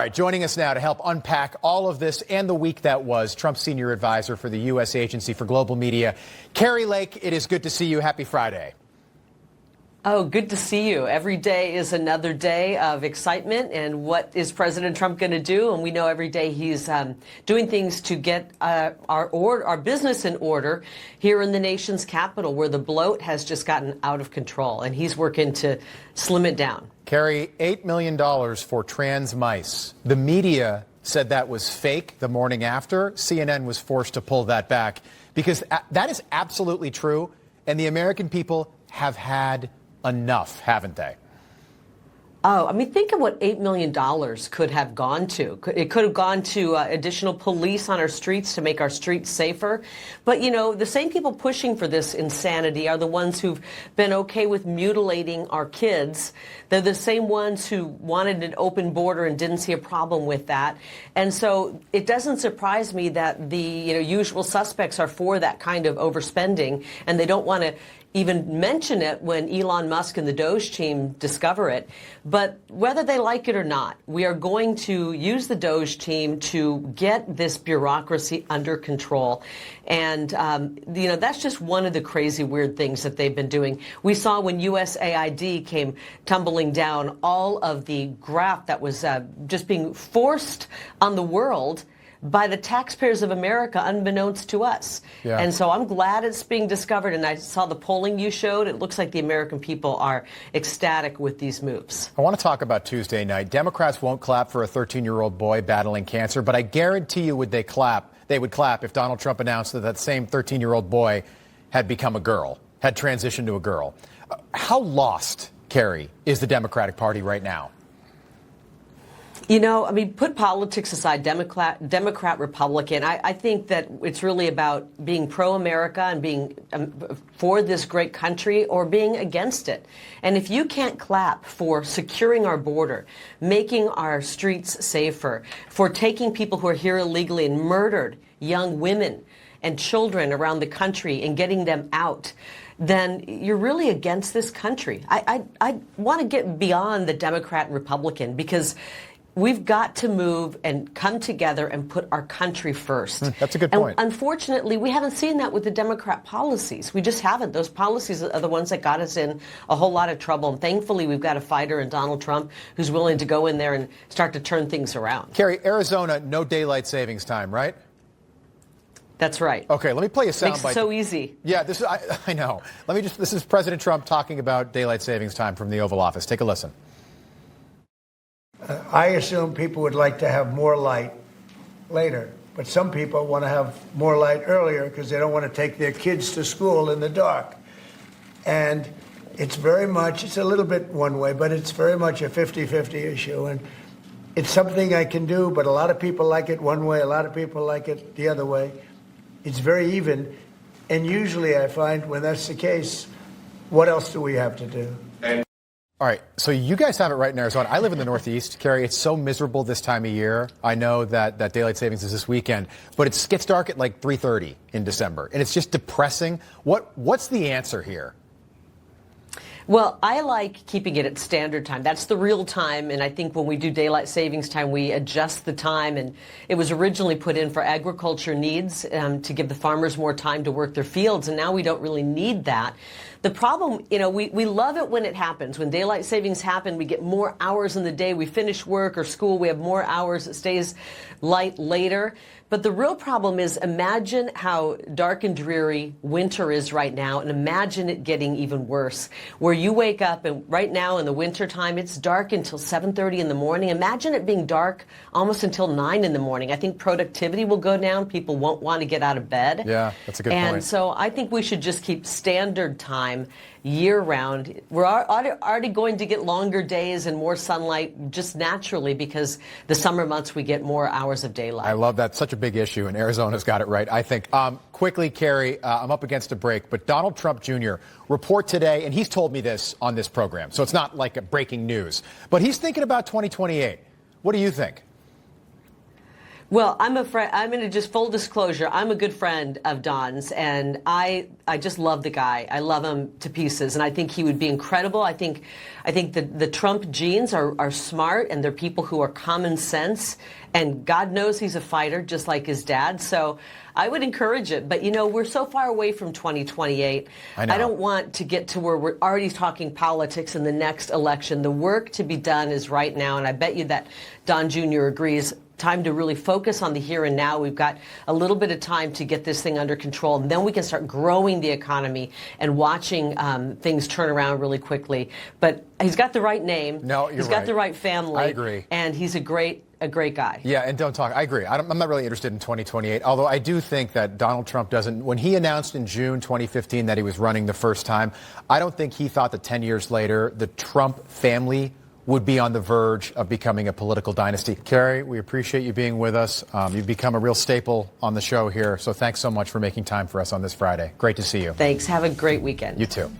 All right, joining us now to help unpack all of this and the week that was, Trump's senior advisor for the U.S. Agency for Global Media, Kari Lake. It is good to see you. Happy Friday. Oh, good to see you. Every day is another day of excitement. And what is President Trump going to do? And we know every day he's doing things to get our business in order here in the nation's capital, where the bloat has just gotten out of control. And he's working to slim it down. Kari, $8 million for trans mice. The media said that was fake the morning after. CNN was forced to pull that back because that is absolutely true. And the American people have had enough, haven't they? Oh, I mean, think of what $8 million could have gone to. It could have gone to additional police on our streets to make our streets safer. But, you know, the same people pushing for this insanity are the ones who've been okay with mutilating our kids. They're the same ones who wanted an open border and didn't see a problem with that. And so it doesn't surprise me that the usual suspects are for that kind of overspending, and they don't want to even mention it when Elon Musk and the Doge team discover it. But whether they like it or not, we are going to use the Doge team to get this bureaucracy under control. And, that's just one of the crazy, weird things that they've been doing. We saw when USAID came tumbling down, all of the graft that was just being forced on the world by the taxpayers of America, unbeknownst to us. Yeah. And so I'm glad it's being discovered. And I saw the polling you showed. It looks like the American people are ecstatic with these moves. I want to talk about Tuesday night. Democrats won't clap for a 13-year-old boy battling cancer, but I guarantee you they would clap if Donald Trump announced that same 13-year-old boy had become a girl, had transitioned to a girl. How lost, Kari, is the Democratic Party right now? Put politics aside, Democrat, Republican. I think that it's really about being pro-America and being for this great country or being against it. And if you can't clap for securing our border, making our streets safer, for taking people who are here illegally and murdered young women and children around the country and getting them out, then you're really against this country. I want to get beyond the Democrat and Republican, because we've got to move and come together and put our country first. That's a good point. And unfortunately, we haven't seen that with the Democrat policies. We just haven't. Those policies are the ones that got us in a whole lot of trouble. And thankfully, we've got a fighter in Donald Trump who's willing to go in there and start to turn things around. Kari, Arizona, no daylight savings time, right? That's right. Okay, let me play a soundbite. Makes it so easy. Yeah, I know. This is President Trump talking about daylight savings time from the Oval Office. Take a listen. I assume people would like to have more light later, but some people want to have more light earlier because they don't want to take their kids to school in the dark. And it's a little bit one way, but it's very much a 50-50 issue. And it's something I can do, but a lot of people like it one way, a lot of people like it the other way. It's very even. And usually I find when that's the case, what else do we have to do? All right, so you guys have it right in Arizona. I live in the Northeast, Kari. It's so miserable this time of year. I know that daylight savings is this weekend, but it gets dark at like 3:30 in December, and it's just depressing. What's the answer here? Well, I like keeping it at standard time. That's the real time, and I think when we do daylight savings time, we adjust the time, and it was originally put in for agriculture needs to give the farmers more time to work their fields, and now we don't really need that. The problem, we love it when it happens. When daylight savings happen, we get more hours in the day. We finish work or school, we have more hours. It stays light later. But the real problem is, imagine how dark and dreary winter is right now, and imagine it getting even worse, where you wake up and right now in the wintertime, it's dark until 7:30 in the morning. Imagine it being dark almost until 9 in the morning. I think productivity will go down. People won't want to get out of bed. Yeah, that's a good point. And so I think we should just keep standard time year-round. We're already going to get longer days and more sunlight just naturally because the summer months we get more hours of daylight. I love that. Such a big issue, and Arizona's got it right, I think. Quickly, Kari, I'm up against a break, but Donald Trump Jr. report today, and he's told me this on this program, so it's not like a breaking news, but he's thinking about 2028. What do you think? Well, I'm a friend. I'm going to just full disclosure. I'm a good friend of Don's, and I just love the guy. I love him to pieces, and I think he would be incredible. I think the Trump genes are smart, and they're people who are common sense, and God knows he's a fighter, just like his dad. So I would encourage it. But, you know, we're so far away from 2028. I know. I don't want to get to where we're already talking politics in the next election. The work to be done is right now, and I bet you that Don Jr. agrees. Time to really focus on the here and now. We've got a little bit of time to get this thing under control, and then we can start growing the economy and watching things turn around really quickly. But he's got the right name. No, you're He's got the right family. I agree. And he's a great guy. Yeah, and don't talk. I agree. I'm not really interested in 2028, although I do think that Donald Trump doesn't. When he announced in June 2015 that he was running the first time, I don't think he thought that 10 years later the Trump family would be on the verge of becoming a political dynasty. Kari, we appreciate you being with us. You've become a real staple on the show here, so thanks so much for making time for us on this Friday. Great to see you. Thanks. Have a great weekend. You too.